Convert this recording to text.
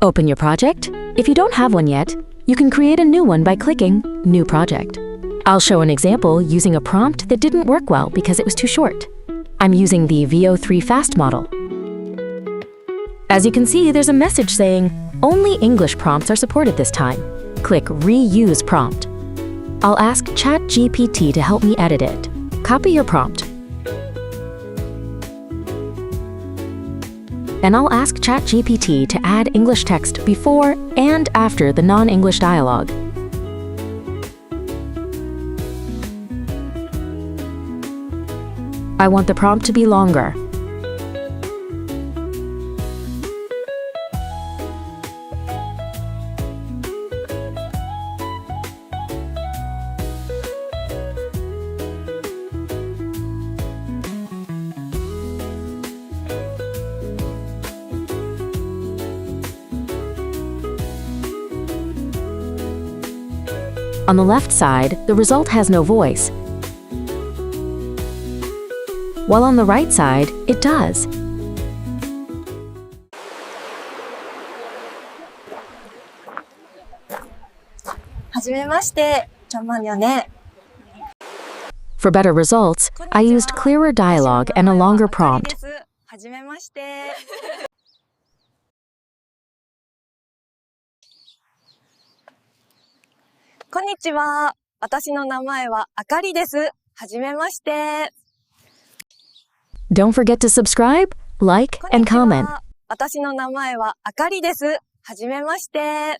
Open your project. If you don't have one yet, you can create a new one by clicking New Project. I'll show an example using a prompt that didn't work well because it was too short. I'm using the VO3 Fast model. As you can see, there's a message saying, only English prompts are supported this time. Click Reuse Prompt. I'll ask ChatGPT to help me edit it. Copy your prompt. And I'll ask ChatGPT to add English text before and after the non-English dialogue. I want the prompt to be longer. On the left side, the result has no voice, while on the right side, it does. For better results, I used clearer dialogue and a longer prompt. はじめまして。こんにちは。私の名前はあかりです。はじめまして。Don't forget to subscribe, like, and comment. 私の名前はあかりです。はじめまして。